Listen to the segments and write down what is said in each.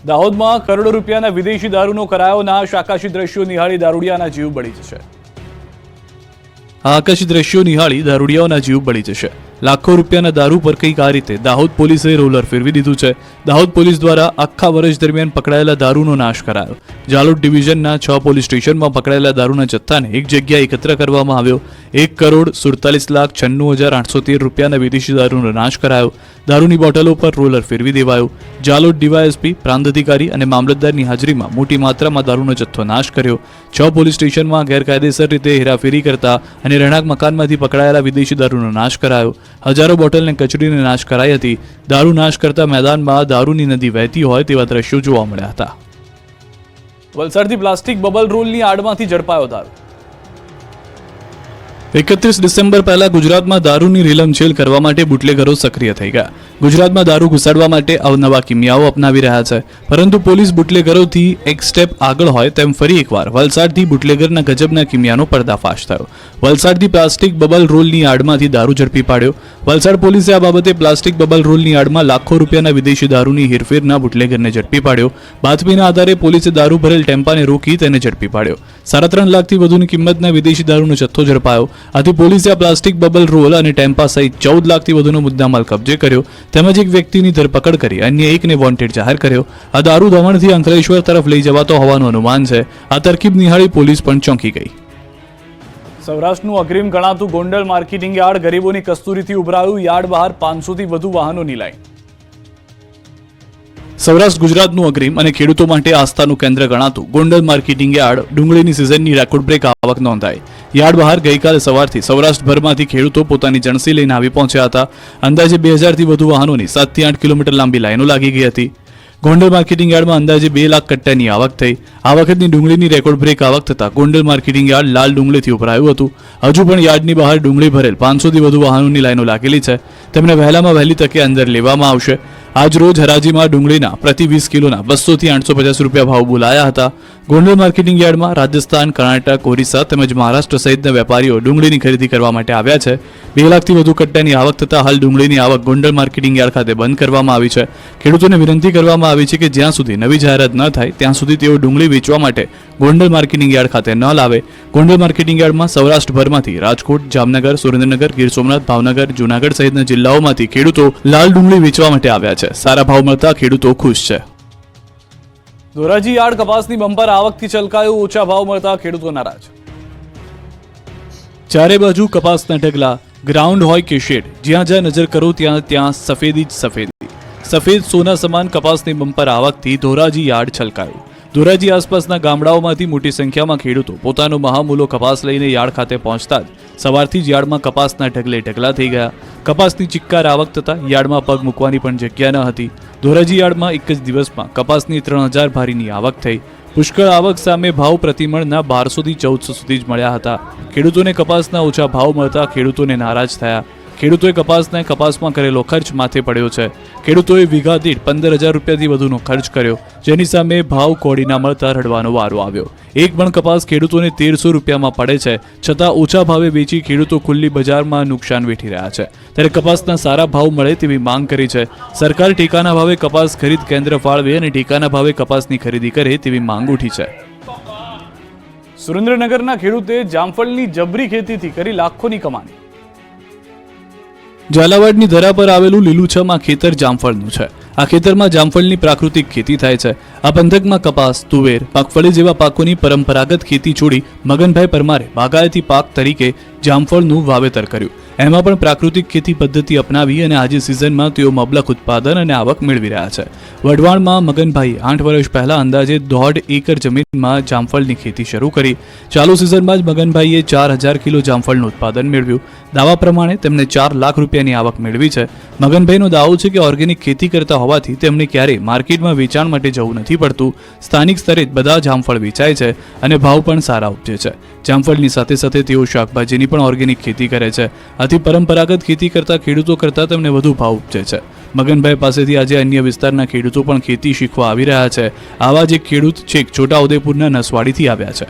દાહોદમાં કરોડો રૂપિયાના વિદેશી દારૂનો કરાયો નાશ. આકાશી દ્રશ્યો નિહાળી દારૂડિયાના જીવ બળી જશે. આકાશી દ્રશ્યો નિહાળી દારૂડિયાઓના જીવ બળી જશે. લાખો રૂપિયાના દારૂ પર કંઈક આ રીતે દાહોદ પોલીસે રોલર ફેરવી દીધું છે. દાહોદ પોલીસ દ્વારા આખા વર્ષ દરમિયાન પકડાયેલા દારૂનો નાશ કરાયો. જાલોદ ડિવિઝનના 6 પોલીસ સ્ટેશનમાં પકડાયેલા દારૂના જથ્થાને એક જગ્યાએ એકત્ર કરવામાં આવ્યો. 1,47,96,813 રૂપિયાના વિદેશી દારૂનો નાશ કરાયો. દારૂની બોટલો પર રોલર ફેરવી દેવાયો. જાલોદ ડીવાયએસપી, પ્રાંત અધિકારી અને મામલતદારની હાજરીમાં મોટી માત્રામાં દારૂનો જથ્થો નાશ કર્યો. 6 પોલીસ સ્ટેશનમાં ગેરકાયદેસર રીતે હેરાફેરી કરતા અને રહેણાંક મકાનમાંથી પકડાયેલા વિદેશી દારૂનો નાશ કરાયો. હજારો બોટલને કચડીને નાશ કરાઈ હતી. દારૂ નાશ કરતા મેદાનમાં દારૂની નદી વહેતી હોય તેવા દ્રશ્યો જોવા મળ્યા હતા. વલસાડથી પ્લાસ્ટિક બબલ રોલની આડમાંથી ઝડપાયો દારૂ. 31 ડિસેમ્બર પહેલા ગુજરાતમાં દારૂની રીલમછેલ કરવા માટે બુટલેગરો સક્રિય થઈ ગયા. ગુજરાતમાં દારૂ ઘુસાડવા માટે અવનવા કિમિયાઓ અપનાવી રહ્યા છે, પરંતુ પોલીસ બુટલેગરોથી એક સ્ટેપ આગળ હોય તેમ ફરી એકવાર વલસાડથી બુટલેગરના ગજબના કિમિયાનો પર્દાફાશ થયો. વલસાડથી પ્લાસ્ટિક બબલ રોલની આડમાંથી દારૂ ઝડપી પાડ્યો. વલસાડ પોલીસે આ બાબતે પ્લાસ્ટિક બબલ રોલની આડમાં લાખો રૂપિયાના વિદેશી દારૂની હેરફેરના બુટલેગરને ઝડપી પાડ્યો. બાતમીના આધારે પોલીસે દારૂ ભરેલ ટેમ્પાને રોકી તેને ઝડપી પાડ્યો. 3.5 લાખથી વધુની કિંમતના વિદેશી દારૂનો જથ્થો ઝડપાયો. આથી પોલીસે આ પ્લાસ્ટિક બબલ રોલ અને ટેમ્પા સહિત 14 લાખથી વધુનો મુદ્દામાલ કબજે કર્યો. તેમજ એક વ્યક્તિની ધરપકડ કરી અન્ય એકને વોન્ટેડ જાહેર કર્યો. આ દારૂ દમણથી અંકલેશ્વર તરફ લઈ જવાતો હોવાનું અનુમાન છે. આ તરકીબ નિહાળી પોલીસ પણ ચોંકી ગઈ. સૌરાષ્ટ્રનું અગ્રીમ ગણાતું ગોંડલ માર્કેટિંગ યાર્ડ ગરીબોની કસ્તુરીથી ઉભરાયું. યાર્ડ બહાર 500થી વધુ વાહનોની લાઈન. સૌરાષ્ટ્ર ગુજરાતનું અગ્રીમ અને ખેડૂતો માટે આસ્થાનું કેન્દ્ર ગણાતું ગોંડલ માર્કેટિંગ યાર્ડ ડુંગળીની સિઝનની રેકોર્ડ બ્રેક આવક નોંધાઈ. યાર્ડ બહાર ગઈકાલે સવારથી સૌરાષ્ટ્રભરમાંથી ખેડૂતો પોતાની જણસી લઈને આવી પહોંચ્યા હતા. અંદાજે 2000થી વધુ વાહનોની 7 થી 8 કિલોમીટર લાંબી લાઈનો લાગી ગઈ હતી. ગોંડલ માર્કેટિંગ યાર્ડમાં અંદાજે 2 લાખ કટ્ટાની આવક થઈ. આ વખતની ડુંગળીની રેકોર્ડ બ્રેક આવક થતાં ગોંડલ માર્કેટિંગ યાર્ડ લાલ ડુંગળીથી ઉભરાયું હતું. હજુ પણ યાર્ડની બહાર ડુંગળી ભરેલ 500થી વધુ વાહનોની લાઈનો લાગેલી છે. તેમને વહેલામાં વહેલી તકે અંદર લેવામાં આવશે. આજ રોજ હરાજીમાં ડુંગળીના પ્રતિ 20 કિલોના 200 થી 850 રૂપિયા ભાવ બોલાયા હતા. ગોંડલ માર્કેટિંગ યાર્ડમાં રાજસ્થાન, કર્ણાટક, ઓરિસ્સા તેમજ મહારાષ્ટ્ર સહિતના વેપારીઓ ડુંગળીની ખરીદી કરવા માટે આવ્યા છે. 2 લાખથી વધુ કટ્ટાની આવક થતાં હાલ ડુંગળીની આવક ગોંડલ માર્કેટિંગ યાર્ડ ખાતે બંધ કરવામાં આવી છે. ખેડૂતોને વિનંતી કરવામાં આવી છે કે જ્યાં સુધી નવી જાહેરાત ન થાય ત્યાં સુધી તેઓ ડુંગળી વેચવા માટે ગોંડલ માર્કેટિંગ યાર્ડ ખાતે ન લાવે. ગોંડલ માર્કેટિંગ યાર્ડમાં સૌરાષ્ટ્રભરમાંથી રાજકોટ, જામનગર, સુરેન્દ્રનગર, ગીર સોમનાથ, ભાવનગર, જૂનાગઢ સહિતના જિલ્લાઓમાંથી ખેડૂતો લાલ ડુંગળી વેચવા માટે આવ્યા છે. સારા ભાવ મળતા ખેડૂતો ખુશ છે. ધોરાજી યાર્ડ કપાસની બમ્પર આવકથી છલકાયું. ઓછા ભાવ મળતા ખેડૂતો નારાજ. ચારે બાજુ કપાસના ઢગલા, ગ્રાઉન્ડ હોય કે શેડ, જ્યાં જ્યાં નજર કરો ત્યાં સફેદી જ સફેદી. સફેદ સોના સમાન કપાસની બમ્પર આવકથી ધોરાજી યાર્ડ છલકાયું. ધોરાજી આસપાસના ગામડાઓમાંથી મોટી સંખ્યામાં ખેડૂતો પોતાનો મહામૂલો કપાસ લઈને યાર્ડ ખાતે પહોંચતા જ સવારથી જ યાર્ડમાં કપાસના ઢગલે ઢગલા થઈ ગયા. કપાસની ચિક્કાર આવક થતાં યાર્ડમાં પગ મૂકવાની પણ જગ્યા ન હતી. ધોરાજી યાર્ડમાં એક જ દિવસમાં કપાસની 3000 ભારીની આવક થઈ. પુષ્કળ આવક સામે ભાવ પ્રતિમણના 1200થી 1400 સુધી જ મળ્યા હતા. ખેડૂતોને કપાસના ઓછા ભાવ મળતા ખેડૂતોને નારાજ થયા. ખેડૂતોએ કપાસમાં કરેલો ખર્ચ માથે પડ્યો છે. ખેડૂતોએ વીઘા દીઠ 15000 રૂપિયાથી વધુનો ખર્ચ કર્યો, જેની સામે ભાવ કોડીના મળતા રડવાનો વારો આવ્યો. એક મણ કપાસ ખેડૂતોને 1300 રૂપિયામાં પડે છે, છતાં ઓછા ભાવે વેચી ખેડૂતો ખુલ્લી બજારમાં નુકસાન વેઠી રહ્યા છે. ત્યારે કપાસના સારા ભાવ મળે તેવી માંગ કરી છે. સરકાર ટેકાના ભાવે કપાસ ખરીદ કેન્દ્ર ફાળવે અને ટેકાના ભાવે કપાસની ખરીદી કરે તેવી માંગ ઉઠી છે. સુરેન્દ્રનગરના ખેડૂતે જામફળની જબરી ખેતીથી કરી લાખોની કમાણી. ઝાલાવાડની ધરા પર આવેલું લીલુંછમ આ ખેતર જામફળનું છે. આ ખેતરમાં જામફળની પ્રાકૃતિક ખેતી થાય છે. આ પંથકમાં કપાસ, તુવેર, મગફળી જેવા પાકોની પરંપરાગત ખેતી છોડી મગનભાઈ પરમારે બાગાયતી પાક તરીકે જામફળનું વાવેતર કર્યું. એમાં પણ પ્રાકૃતિક ખેતી પદ્ધતિ અપનાવી અને આજે સિઝનમાં તેઓ મબલખ ઉત્પાદન અને આવક મેળવી રહ્યા છે. વઢવાણમાં મગનભાઈએ 8 વર્ષ પહેલા અંદાજે 1.5 એકર જમીનમાં જામફળની ખેતી શરૂ કરી. ચાલુ સિઝનમાં જ મગનભાઈએ 4000 કિલો જામફળનું ઉત્પાદન મેળવ્યું. દાવા પ્રમાણે તેમને 4 લાખ રૂપિયાની આવક મેળવી છે. મગનભાઈનો દાવો છે કે ઓર્ગેનિક ખેતી કરતા હોવાથી તેમને ક્યારેય માર્કેટમાં વેચાણ માટે જવું નથી પડતું. સ્થાનિક સ્તરે જ બધા જામફળ વેચાય છે અને ભાવ પણ સારા ઉપજે છે. જામફળની સાથે સાથે તેઓ શાકભાજીની પણ ઓર્ગેનિક ખેતી કરે છે. આથી પરંપરાગત ખેતી કરતા ખેડૂતો કરતાં તેમને વધુ ભાવ ઉપજે છે. મગનભાઈ પાસેથી આજે અન્ય વિસ્તારના ખેડૂતો પણ ખેતી શીખવા આવી રહ્યા છે. આવા જ એક ખેડૂત છેક છોટાઉદેપુરના નસવાડીથી આવ્યા છે.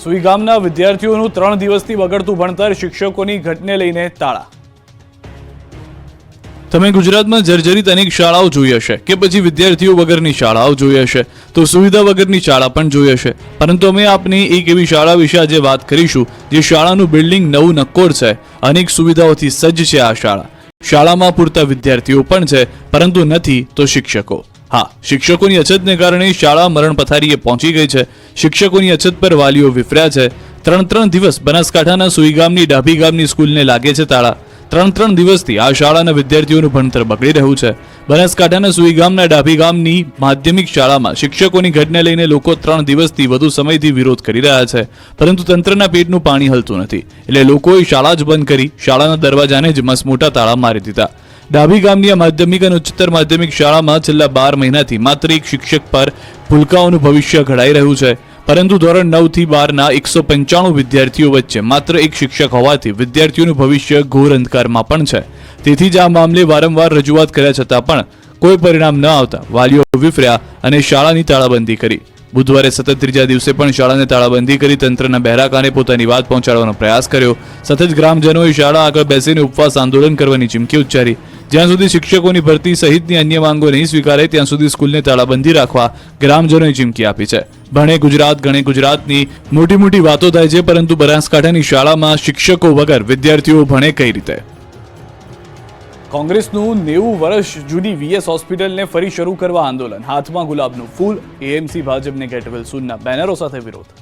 સુઈ ગામના વિદ્યાર્થીઓનું 3 દિવસથી બગડતું ભણતર, શિક્ષકોની ઘટને લઈને તાળા. તમે ગુજરાતમાં જર્જરિત અનેક શાળાઓ જોઈ હશે કે પછી વિદ્યાર્થીઓ વગરની શાળાઓ જોઈ હશે તો સુવિધા વગરની શાળા પણ જોઈ હશે, પરંતુ અમે આપને એક એવી શાળા વિશે આજે વાત કરીશું જે શાળાનું બિલ્ડિંગ નવું નક્કોર છે, અનેક સુવિધાઓથી સજ્જ છે. આ શાળામાં પૂરતા વિદ્યાર્થીઓ પણ છે, પરંતુ નથી તો શિક્ષકો. હા, શિક્ષકોની અછતને કારણે શાળા મરણ પથારીએ પહોંચી ગઈ છે. શિક્ષકોની અછત પર વાલીઓ વિફર્યા છે. 3 દિવસ બનાસકાંઠાના સુઈગામની ડાભી ગામની સ્કૂલને લાગે છે તાળા. 3 દિવસથી આ શાળાના વિદ્યાર્થીઓનું ભણતર બગડી રહ્યું છે. બનાસકાંઠાના સુઈગામના ડાભી ગામની માધ્યમિક શાળામાં શિક્ષકોની ઘટને લઈને લોકો 3 દિવસથી વધુ સમયથી વિરોધ કરી રહ્યા છે, પરંતુ તંત્રના પેટનું પાણી હલતું નથી, એટલે લોકોએ શાળા જ બંધ કરી શાળાના દરવાજાને જ મસમોટા તાળા મારી દીધા. ડાભી ગામની આ માધ્યમિક અને ઉચ્ચતર માધ્યમિક શાળામાં છેલ્લા 12 મહિનાથી માત્ર એક શિક્ષક પર ભૂલકાઓનું ભવિષ્ય ઘડાઈ રહ્યું છે, પરંતુ ધોરણ 9 થી 12ના 195 વિદ્યાર્થીઓ વચ્ચે માત્ર એક શિક્ષક હોવાથી વિદ્યાર્થીઓનું ભવિષ્ય ઘોર અંધકારમાં પણ છે. તેથી જ આ મામલે વારંવાર રજૂઆત કર્યા છતાં પણ કોઈ પરિણામ ન આવતા વાલીઓ વિફર્યા અને શાળાની તાળાબંધી કરી. બુધવારે સતત 3જા દિવસે પણ શાળાને તાળાબંધી કરી તંત્રના બહેરા કાને પોતાની વાત પહોંચાડવાનો પ્રયાસ કર્યો. સતત ગ્રામજનોએ શાળા આગળ બેસીને ઉપવાસ આંદોલન કરવાની ચીમકી ઉચ્ચારી. જ્યાં સુધી શિક્ષકોની ભરતી સહિતની અન્ય માંગો નહીં સ્વીકારે ત્યાં સુધી સ્કૂલને તાળાબંધી રાખવા ગ્રામજનોએ ચીમકી આપી છે. ભણે ગુજરાત ગણે ગુજરાતની મોટી વાતો થાય છે, પરંતુ બનાસકાંઠાની શાળામાં શિક્ષકો વગર વિદ્યાર્થીઓ ભણે કઈ રીતે? કોંગ્રેસનું 90 વર્ષ જૂની વીએસ હોસ્પિટલને ફરી શરૂ કરવા આંદોલન. હાથમાં ગુલાબનું ફૂલ. એએમસી ભાજપને ગેટ વેલ સૂનના બેનરો સાથે વિરોધ.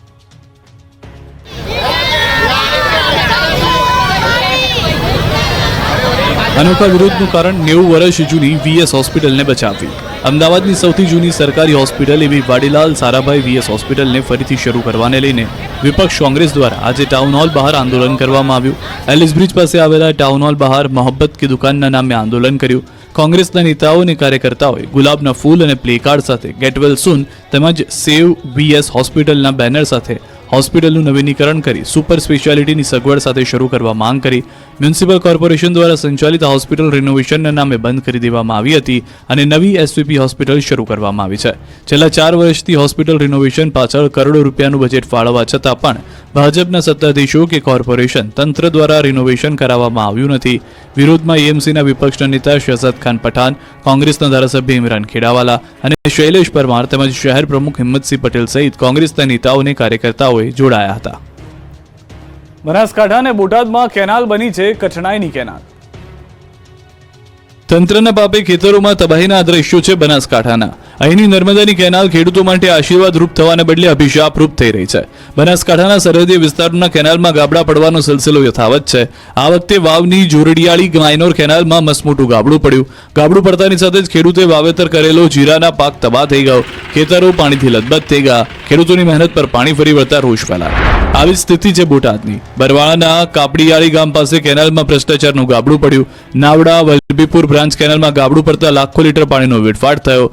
અનોખા વિરોધનું કારણ 90 વર્ષ જૂની વીએસ હોસ્પિટલને બચાવવી. અમદાવાદની સૌથી જૂની સરકારી હોસ્પિટલ એવી વાડીલાલ સારાભાઈ વીએસ હોસ્પિટલને ફરીથી શરૂ કરવાને લઈને વિપક્ષ કોંગ્રેસ દ્વારા આજે ટાઉન હોલ બહાર આંદોલન કરવામાં આવ્યું. એલિસ બ્રિજ પાસે આવેલા ટાઉન હોલ બહાર મોહબ્બત કી દુકાનના નામે આંદોલન કર્યું. કોંગ્રેસના નેતાઓ અને કાર્યકર્તાઓએ ગુલાબના ફૂલ અને પ્લેકાર્ડ સાથે ગેટ વેલ સૂન તેમજ સેવ વીએસ હોસ્પિટલના બેનર સાથે હોસ્પિટલનું નવીનીકરણ કરી સુપર સ્પેશિયાલિટીની સગવડ સાથે શરૂ કરવા માંગ કરી. મ્યુનિસિપલ કોર્પોરેશન દ્વારા સંચાલિત હોસ્પિટલ રિનોવેશનના નામે બંધ કરી દેવામાં આવી હતી અને નવી એસવીપી હોસ્પિટલ શરૂ કરવામાં આવી છે. છેલ્લા 4 વર્ષથી હોસ્પિટલ રિનોવેશન પાછળ કરોડો રૂપિયાનું બજેટ ફાળવવા છતાં પણ ભાજપના સત્તાધીશો કે કોર્પોરેશન તંત્ર દ્વારા રિનોવેશન કરાવવામાં આવ્યું નથી. વિરોધમાં એએમસીના વિપક્ષના નેતા શહજાદ ખાન પઠાણ, કોંગ્રેસના ધારાસભ્ય ઇમરાન ખેડાવાલા અને શૈલેષ પરમાર તેમજ શહેર પ્રમુખ હિંમતસિંહ પટેલ સહિત કોંગ્રેસના નેતાઓ અને કાર્યકર્તાઓએ જોડાયા હતા. બનાસકાંઠા અને બોટાદમાં કેનાલ બની છે કઠણાઈની કેનાલ. તંત્રના પાપે ખેતરોમાં તબાહીના દ્રશ્યો છે બનાસકાંઠાના. અહીંની નર્મદાની કેનાલ ખેડૂતો માટે આશીર્વાદ રૂપ થવાને બદલે અભિશાપ રૂપ થઈ રહી છે. બનાસકાંઠાના સરહદીય વિસ્તારોના કેનાલમાં ગાબડા પડવાનો સિલસિલો યથાવત છે. આ વખતે વાવની જોરડિયાળી માઇનોર કેનાલમાં મસમોટું ગાબડું પડ્યું. ગાબડું પડતાની સાથે જ ખેડૂતે વાવેતર કરેલો જીરાના પાક તબાહ થઈ ગયો. ખેતરો પાણીથી લથબથ થઈ ગયા. ખેડૂતોની મહેનત પર પાણી ફરી વળતા રોષ ફેલાયો. આવી સ્થિતિ છે બોટાદની. બરવાળાના કાપડીયાળી ગામ પાસે કેનાલમાં ભ્રષ્ટાચારનું ગાબડું પડ્યું. નાવડા વલભીપુર બ્રાન્ચ કેનાલમાં ગાબડું પડતા લાખો લીટર પાણીનો વેડફાટ થયો.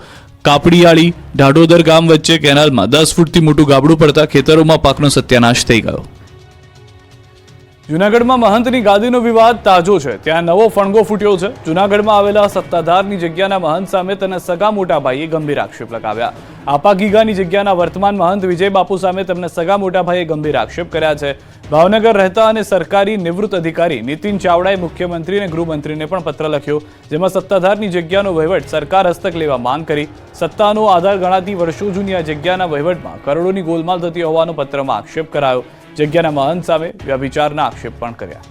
કાપડીયાળી ઢાઢોદર ગામ વચ્ચે કેનાલમાં 10 ફૂટથી મોટું ગાબડું પડતા ખેતરોમાં પાકનો સત્યાનાશ થઈ ગયો. જૂનાગઢમાં મહંતની ગાદીનો વિવાદ તાજો છે. ત્યાં નવો ફણગો ફૂટ્યો છે. જૂનાગઢમાં આવેલા સત્તાધારની જગ્યાના મહંત સામે તેના સગા મોટા ભાઈએ ગંભીર આક્ષેપ લગાવ્યા. આપાગીગાની જગ્યાના વર્તમાન મહંત વિજય બાપુ સામે તેમના સગા મોટા ભાઈએ ગંભીર આક્ષેપ કર્યા છે. ભાવનગર રહેતા અને સરકારી નિવૃત્ત અધિકારી નીતિન ચાવડાએ મુખ્યમંત્રી અને ગૃહમંત્રીને પણ પત્ર લખ્યો, જેમાં સત્તાધારની જગ્યાનો વહીવટ સરકાર હસ્તક લેવા માંગ કરી. સત્તાનો આધાર ગણાતી વર્ષો જૂની આ જગ્યાના વહીવટમાં કરોડોની ગોલમાલ થતી હોવાનો પત્રમાં આક્ષેપ કરાયો. જગ્યાના મહંત સામે વ્યભિચારના આક્ષેપ પણ કર્યા.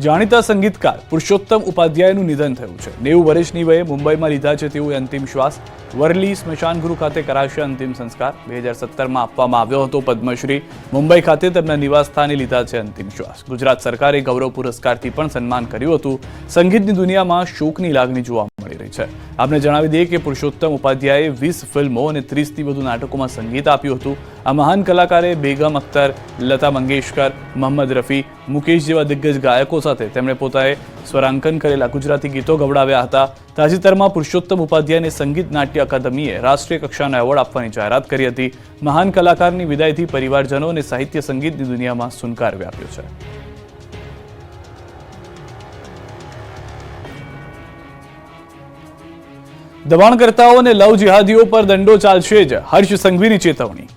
જાણીતા સંગીતકાર પુરુષોત્તમ ઉપાધ્યાયનું નિધન થયું છે. 90 વર્ષની વયે મુંબઈમાં લીધા છે તેઓએ અંતિમ શ્વાસ. વરલી સ્મશાન ગૃહ ખાતે કરાશે અંતિમ સંસ્કાર. 2017માં આપવામાં આવ્યો હતો પદ્મશ્રી. મુંબઈ ખાતે તેમના નિવાસ સ્થાને લીધા છે અંતિમ શ્વાસ. ગુજરાત સરકારે ગૌરવ પુરસ્કારથી પણ સન્માન કર્યું હતું. સંગીતની દુનિયામાં શોકની લાગણી જોવા મળી રહી છે. આપને જણાવી દઈએ કે પુરુષોત્તમ ઉપાધ્યાયે 20 ફિલ્મો અને 30થી વધુ નાટકોમાં સંગીત આપ્યું હતું. આ મહાન કલાકારે બેગમ અખ્તર, લતા મંગેશકર, મોહમ્મદ રફી, મુકેશ જેવા દિગ્ગજ ગાયકો સાથે તેમણે પોતાએ સ્વરાંકન કરેલા ગુજરાતી ગીતો ગવડાવ્યા હતા. તાજેતરમાં પુરુષોત્તમ ઉપાધ્યાયને સંગીત નાટ્ય અકાદમીએ રાષ્ટ્રીય કક્ષાનો એવોર્ડ આપવાની જાહેરાત કરી હતી. મહાન કલાકારની વિદાયથી પરિવારજનો અને સાહિત્ય સંગીતની દુનિયામાં સુનકાર વ્યાપ્યો છે. દબાણકર્તાઓ અને લવ જિહાદીઓ પર દંડો ચાલશે જ, હર્ષ સંઘવીની ચેતવણી.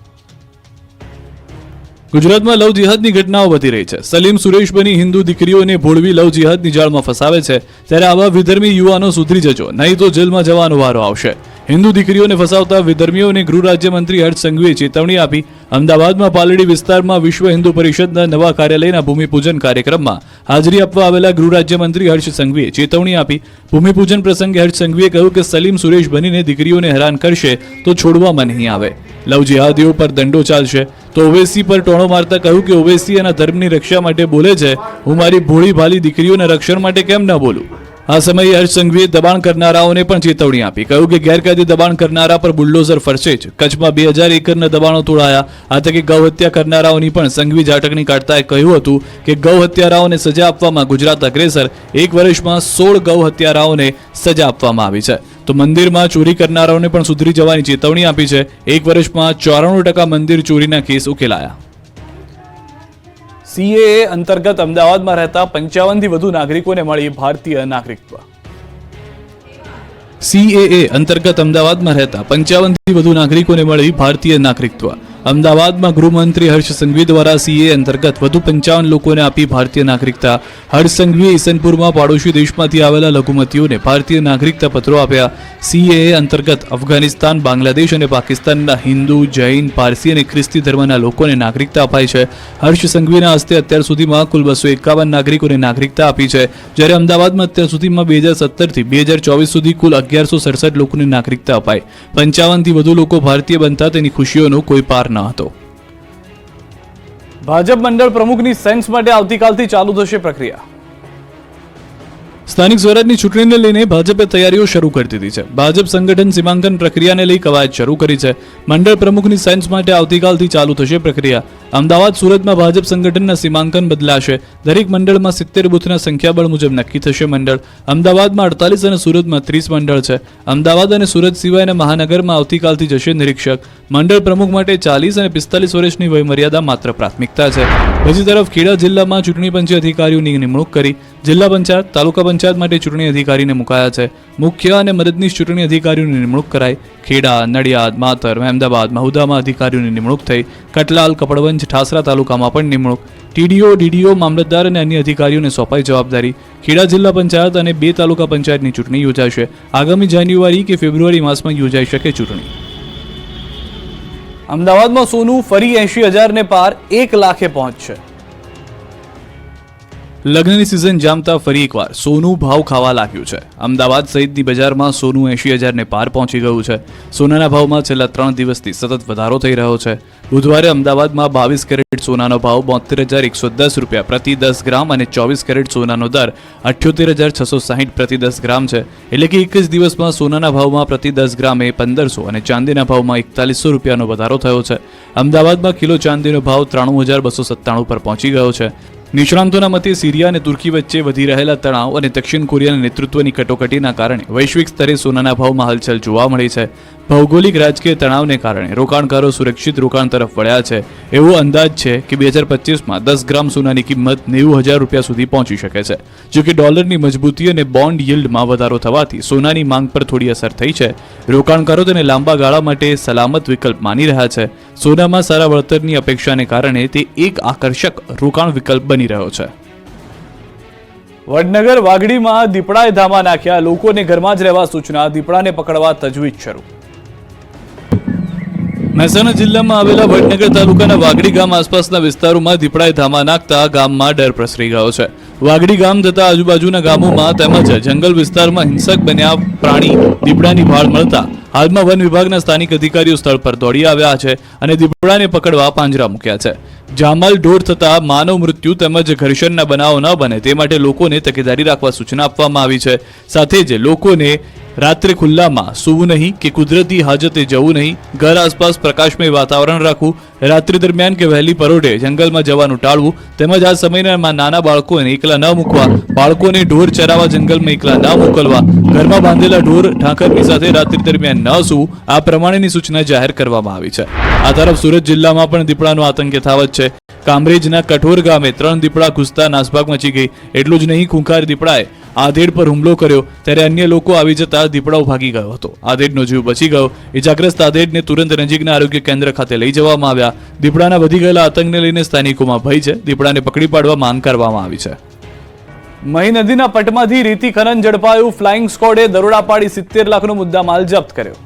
ગુજરાતમાં લવ જિહાદની ઘટનાઓ વધી રહી છે. સલીમ સુરેશ બની હિન્દુ દીકરીઓને ભોળવી લવ જિહાદની જાળમાં ફસાવે છે. ત્યારે આવા વિધર્મી યુવાનો સુધરી જજો, નહીં તો જેલમાં જવાનો વારો આવશે. હિન્દુ દીકરીઓને ફસાવતા વિધર્મીઓને ગૃહ રાજ્યમંત્રી હર્ષ સંઘવીએ ચેતવણી આપી. અમદાવાદમાં પાલડી વિસ્તારમાં વિશ્વ હિન્દુ પરિષદના નવા કાર્યાલયના ભૂમિપૂજન કાર્યક્રમમાં હાજરી આપવા આવેલા ગૃહ રાજ્યમંત્રી હર્ષ સંઘવીએ ચેતવણી આપી. ભૂમિપૂજન પ્રસંગે હર્ષ સંઘવીએ કહ્યું કે સલીમ સુરેશ બનીને દીકરીઓને હેરાન કરશે તો છોડવામાં નહીં આવે. લવ જિહાદીઓ પર દંડો ચાલશે. તો ઓવૈસી પર ટોણો મારતા કહ્યું કે ઓવૈસી એના ધર્મની રક્ષા માટે બોલે છે, હું મારી ભોળી ભાલી દીકરીઓના રક્ષણ માટે કેમ ન બોલું. આ સમયે હર્ષ સંઘવીએ દબાણ કરનારાઓને પણ ચેતવણી આપી. કહ્યું કે ગેરકાયદે દબાણ કરનારા પર બુલડોઝર ફરશે જ. કચ્છમાં 2000 એકરના દબાણો તોડાયા. આ તકે ગૌ હત્યા કરનારાઓની પણ સંઘવી ઝાટકણી કાઢતા કહ્યું હતું કે ગૌ હત્યારાઓને સજા આપવામાં ગુજરાત અગ્રેસર. 1 વર્ષમાં 16 ગૌ હત્યારાઓને સજા આપવામાં આવી છે. તો મંદિરમાં ચોરી કરનારાઓને પણ સુધરી જવાની ચેતવણી આપી છે. 1 વર્ષમાં 94% મંદિર ચોરીના કેસ ઉકેલાયા. સીએએ અંતર્ગત અમદાવાદમાં રહેતા 55થી વધુ નાગરિકોને મળી ભારતીય નાગરિકત્વ. સીએએ અંતર્ગત અમદાવાદમાં રહેતા 55થી વધુ નાગરિકોને મળી ભારતીય નાગરિકત્વ. અમદાવાદમાં ગૃહમંત્રી હર્ષ સંઘવી દ્વારા સીએ અંતર્ગત વધુ 55 લોકોને આપી ભારતીય નાગરિકતા. હર્ષ સંઘવીએ ઈસનપુરમાં પાડોશી દેશમાંથી આવેલા લઘુમતીઓને ભારતીય નાગરિકતા પત્રો આપ્યા. સીએએ અંતર્ગત અફઘાનિસ્તાન, બાંગ્લાદેશ અને પાકિસ્તાનના હિન્દુ, જૈન, પારસી અને ખ્રિસ્તી ધર્મના લોકોને નાગરિકતા અપાઈ છે. હર્ષ સંઘવીના હસ્તે અત્યાર સુધીમાં કુલ 251 નાગરિકોને નાગરિકતા આપી છે. જ્યારે અમદાવાદમાં અત્યાર સુધીમાં 2017થી 2024 સુધી કુલ 1167 લોકોને નાગરિકતા અપાઈ. 55થી વધુ લોકો ભારતીય બનતા તેની ખુશીઓનો કોઈ પાર ન હતો. ભાજપ મંડળ પ્રમુખની સેન્સ માટે આવતીકાલથી ચાલુ થશે પ્રક્રિયા. સ્થાનિક સ્વરાજની ચૂંટણીને લઈને ભાજપે તૈયારીઓ શરૂ કરી દીધી છે. ભાજપ સંગઠન સીમાંકન પ્રક્રિયાને લઈ કવાયત શરૂ કરી છે. મંડળ પ્રમુખની સેન્સ માટે આવતીકાલથી ચાલુ થશે પ્રક્રિયા. અમદાવાદ, સુરતમાં ભાજપ સંગઠનના સીમાંકન બદલાશે. દરેક મંડળમાં 70 બૂથના સંખ્યાબળ મુજબ નક્કી થશે મંડળ. અમદાવાદમાં 48 અને સુરતમાં 30 મંડળ છે. અમદાવાદ અને સુરત સિવાયના મહાનગરમાં આવતીકાલથી જશે નિરીક્ષક. મંડળ પ્રમુખ માટે 40 અને 45 વર્ષની વયમર્યાદા માત્ર પ્રાથમિકતા છે. બીજી તરફ ખેડા જિલ્લામાં ચૂંટણી પંચે અધિકારીઓની નિમણૂક કરી. જિલ્લા પંચાયત, તાલુકા પંચાયત માટે ચૂંટણી અધિકારીને મુકાયા છે. મુખ્ય અને મદદનીશ ચૂંટણી અધિકારીઓની નિમણૂક કરાઈ. ખેડા, નડિયાદ, માતર, મહેમદાબાદ, મહુદામાં અધિકારીઓની નિમણૂક થઈ. કટલાલ, કપડવંજ, ઠાસરા તાલુકામાં પણ નિમણૂક. ટીડીઓ, ડીડીઓ, મામલતદાર અને અન્ય અધિકારીઓને સોંપાઈ જવાબદારી. ખેડા જિલ્લા પંચાયત અને 2 તાલુકા પંચાયતની ચૂંટણી યોજાશે. આગામી જાન્યુઆરી કે ફેબ્રુઆરી માસમાં યોજાઈ શકે ચૂંટણી. અમદાવાદમાં સોનું ફરી 80,000 ને પાર 1 લાખે પહોંચશે. લગ્નની સિઝન જામતા ફરી એકવાર સોનું ભાવ ખાવા લાગ્યું છે. અમદાવાદ સહિતની બજારમાં સોનું 80,000 ને પાર પહોંચી ગયું છે. સોનાના ભાવમાં છેલ્લા 3 દિવસથી સતત વધારો થઈ રહ્યો છે. બુધવારે અમદાવાદમાં 22 કેરેટ સોનાનો ભાવ 72,110 રૂપિયા પ્રતિ 10 ગ્રામ અને 24 કેરેટ સોનાનો દર 78,660 પ્રતિ 10 ગ્રામ છે. એટલે કે એક જ દિવસમાં સોનાના ભાવમાં પ્રતિ 10 ગ્રામે 1500 અને ચાંદીના ભાવમાં 4100 રૂપિયાનો વધારો થયો છે. અમદાવાદમાં કિલો ચાંદીનો ભાવ 93,297 પર પહોંચી ગયો છે. નિષ્ણાંતોના મતે સિરિયા અને તુર્કી વચ્ચે વધી રહેલા તણાવ અને દક્ષિણ કોરિયાના નેતૃત્વની કટોકટીના કારણે વૈશ્વિક સ્તરે સોનાના ભાવમાં હલચલ જોવા મળી છે. ભૌગોલિક રાજકીય તણાવને કારણે રોકાણકારો સુરક્ષિત રોકાણ તરફ વળ્યા છે. એવો અંદાજ છે કે 2025માં 10 ગ્રામ સોનાની કિંમત 90,000 રૂપિયા સુધી પહોંચી શકે છે. જોકે ડોલરની મજબૂતી અને બોન્ડ યીલ્ડમાં વધારો થવાથી સોનાની માંગ પર થોડી અસર થઈ છે. રોકાણકારો તેને લાંબા ગાળા માટે સલામત વિકલ્પ માની રહ્યા છે. સોનામાં સારા વળતરની અપેક્ષાને કારણે તે એક આકર્ષક રોકાણ વિકલ્પ બની રહ્યો છે. વડનગર વાઘડીમાં દીપડાએ ધામા નાખ્યા. લોકોને ઘરમાં જ રહેવા સૂચના. દીપડાને પકડવા તજવીજ શરૂ. મહેસાણા જિલ્લામાં આવેલા વડનગર તાલુકાના વાઘડી ગામ આસપાસના વિસ્તારોમાં દીપડાએ ધામા નાખતા ગામમાં ડર પ્રસરી ગયો છે. વાઘડી ગામ તથા આજુબાજુના ગામોમાં તેમજ જંગલ વિસ્તારમાં હિંસક બન્યા પ્રાણી દીપડાની ભાળ મળતા હાલમાં વન વિભાગના સ્થાનિક અધિકારીઓ સ્થળ પર દોડી આવ્યા છે અને દીપડાને પકડવા પાંજરા મૂક્યા છે. જામલ ઢોર થતા માનવ મૃત્યુ તેમજ ઘર્ષણના બનાવો ન બને તે માટે લોકોને તકેદારી રાખવા સૂચના આપવામાં આવી છે. સાથે જ લોકોને રાત્રે ખુલ્લામાં સૂવું નહીં કે કુદરતી હાજતે જવું નહીં. ઘર આસપાસ પ્રકાશમય વાતાવરણ રાખવું. રાત્રિ દરમિયાન કે વહેલી પરોઢે જંગલમાં જવાનું ટાળવું. તેમજ આ સમયમાં નાના બાળકોને એકલા ન મૂકવા. બાળકોને ઢોર ચરાવવા જંગલમાં એકલા ન મોકલવા. ઘરમાં બાંધેલા ઢોર ઢાંકરની સાથે રાત્રિ દરમિયાન ન સૂવું. આ પ્રમાણેની સૂચના જાહેર કરવામાં આવી છે. આ તરફ સુરત જિલ્લામાં પણ દીપડાનો આતંક યથાવત છે. કામરેજના કઠોર ગામે 3 દીપડા ઘૂસતા નાસભાગ મચી ગઈ. એટલું જ નહીં, ખૂંખાર દીપડાએ આધેડ પર હુમલો કર્યો ત્યારે અન્ય લોકો આવી જતા દીપડાઓ ભાગી ગયો હતો. આધેડનો જીવ બચી ગયો. ઇજાગ્રસ્ત આધેડને તુરંત નજીકના આરોગ્ય કેન્દ્ર ખાતે લઈ જવામાં આવ્યા. દીપડાના વધી ગયેલા આતંકને લઈને સ્થાનિકોમાં ભય છે. દીપડાને પકડી પાડવા માંગ કરવામાં આવી છે. મહી નદીના પટમાંથી રેતી ખનન ઝડપાયું. ફ્લાઇંગ સ્કોડે દરોડા પાડી 70 લાખનો મુદ્દામાલ જપ્ત કર્યો.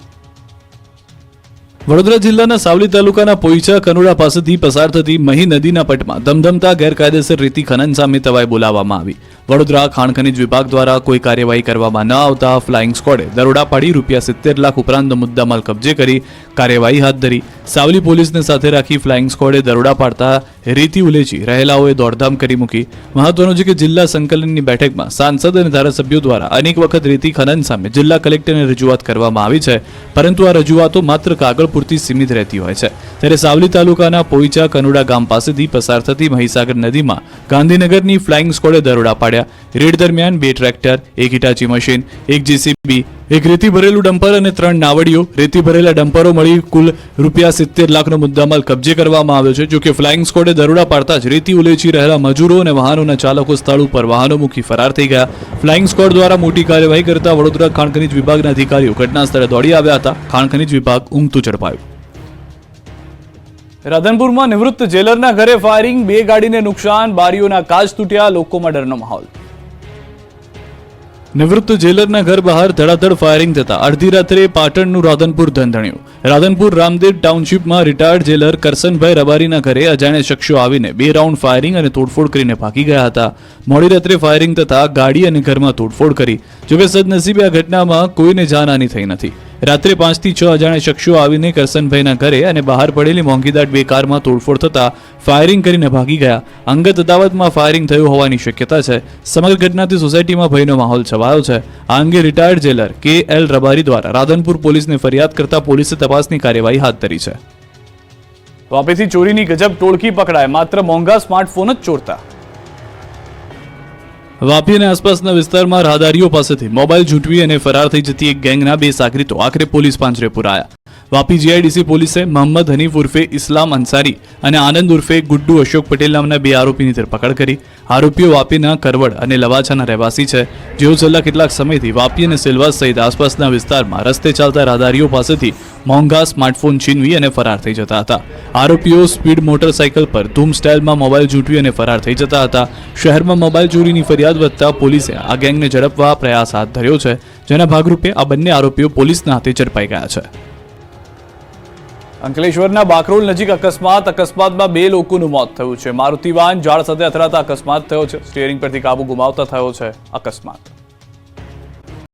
વડોદરા જિલ્લાના સાવલી તાલુકાના પોઈચા કનોડા પાસેથી પસાર થતી મહી નદીના પટમાં ધમધમતા ગેરકાયદેસર રેતી ખનન સામે તવાઈ બોલાવવામાં આવી. વડોદરા ખાણ ખનીજ વિભાગ દ્વારા કોઈ કાર્યવાહી કરવામાં ન આવતા ફ્લાઇંગ સ્કોડે દરોડા પાડી ₹70 લાખ ઉપરાંતનો મુદ્દામાલ કબજે કરી કાર્યવાહી હાથ ધરી. સાવલી પોલીસને સાથે રાખી ફ્લાઇંગ સ્કોડે દરોડા પાડતા રેતી ઉલેચી રહેલાઓએ દોડધામ કરી મૂકી. મહત્વનું છે કે જિલ્લા સંકલનની બેઠકમાં સાંસદ અને ધારાસભ્યો દ્વારા અનેક વખત રેતી ખનન સામે જિલ્લા કલેક્ટરને રજૂઆત કરવામાં આવી છે, પરંતુ આ રજૂઆતો માત્ર કાગળ પૂરતી સીમિત રહેતી હોય છે. ત્યારે સાવલી તાલુકાના પોઈચા કનોડા ગામ પાસેથી પસાર થતી મહીસાગર નદીમાં ગાંધીનગરની ફ્લાઇંગ સ્કોડે દરોડા પાડ્યા. રેડ દરમિયાન 2 ટ્રેક્ટર, 1 હિટાચી મશીન, 1 જેસીબી, 1 રેતી ભરેલું ડમ્પર અને 3 નાવડીઓ, રેતી ભરેલા ડમ્પરો મળી કુલ ₹70 લાખનો મુદ્દામાલ કબજે કરવામાં આવ્યો છે. જોકે ફ્લાઇંગ સ્કોડે દરોડા પાડતા જ રેતી ઉલેચી રહેલા મજૂરો અને વાહનોના ચાલકો સ્થળ ઉપર વાહનો મૂકી ફરાર થઈ ગયા. ફ્લાઇંગ સ્કોડ દ્વારા મોટી કાર્યવાહી કરતા વડોદરા ખાણ ખનીજ વિભાગના અધિકારીઓ ઘટના સ્થળે દોડી આવ્યા હતા. ખાણ ખનીજ વિભાગ ઊંઘતું ઝડપાયું. રાધનપુરમાં નિવૃત્ત જેલરના ઘરે ફાયરિંગ, 2 ગાડીને નુકસાન, બારીઓના કાચ તૂટ્યા, લોકોમાં ડરનો માહોલ. નિવૃત્ત જેલરના ઘર બહાર ધડાધડ ફાયરિંગ થતા અડધી રાત્રે પાટણનું રાધનપુર ધંધણ્યું. રાધનપુર રામદેવ ટાઉનશીપમાં રિટાયર્ડ જેલર કરસનભાઈ રબારીના ઘરે અજાણ્યા શખ્સો આવીને 2 રાઉન્ડ ફાયરિંગ અને તોડફોડ કરીને ભાગી ગયા હતા. મોડી રાત્રે ફાયરિંગ થતા ગાડી અને ઘરમાં તોડફોડ કરી. જોકે સદનસીબે આ ઘટનામાં કોઈને જાનહાની થઈ નથી. રાત્રે 5 થી 6 અજાણ્યા શખ્સો આવીને કરસનભાઈના ઘરે અને બહાર પડેલી મોંઘીદાટ 2 કારમાં તોડફોડ થતા ફાયરિંગ કરીને ભાગી ગયા. અંગત અદાવતમાં ફાયરિંગ થયું હોવાની શક્યતા છે. સમગ્ર ઘટનાથી સોસાયટીમાં ભયનો માહોલ છવાયો છે. આ અંગે રિટાયર્ડ જેલર KL રબારી દ્વારા રાધનપુર પોલીસને ફરિયાદ કરતા પોલીસે તપાસની કાર્યવાહી હાથ ધરી છે. વાપીથી ચોરીની ગજબ ટોળકી પકડાય, માત્ર મોંઘા સ્માર્ટફોન જ ચોરતા. વાપી અને આસપાસના વિસ્તારમાં રાહદારીઓ પાસેથી મોબાઈલ ઝૂંટવી અને ફરાર થઈ જતી એક ગેંગના 2 સાગરીતો આખરે પોલીસ પાંજરે પુરાયા. વાપી GIDC પોલીસે મોહમ્મદ હનીફ ઉર્ફે ઇસ્લામ અંસારી અને આનંદ ઉર્ફે ગુડ્ડુ અશોક પટેલ નામના 2 આરોપીની ધરપકડ કરી. આરોપીઓ વાપીના કરવડ અને લવાછાના રહેવાસી છે, જેઓ છેલ્લા કેટલાક સમયથી વાપી અને સિલવાસ સહિત આસપાસના વિસ્તારમાં રસ્તે ચાલતા રાહદારીઓ પાસેથી મોંઘા સ્માર્ટફોન છીનવી અને ફરાર થઈ જતા હતા. આરોપીઓ સ્પીડ મોટરસાયકલ પર ધૂમ સ્ટાઇલમાં મોબાઈલ ઝૂંટવી અને ફરાર થઈ જતા હતા. શહેરમાં મોબાઈલ ચોરીની ફરિયાદ વધતા પોલીસે આ ગેંગને ઝડપવા પ્રયાસ હાથ ધર્યો છે, જેના ભાગરૂપે આ બંને આરોપીઓ પોલીસના હાથે ઝડપાઈ ગયા છે. અંકલેશ્વરના બાકરોલ નજીક અકસ્માતમાં 2 લોકોનું મોત થયું છે. મારુતિ વાન ઝાડ સાથે અથડાતા અકસ્માત થયો છે. સ્ટીયરિંગ પરથી કાબુ ગુમાવતા થયો છે અકસ્માત.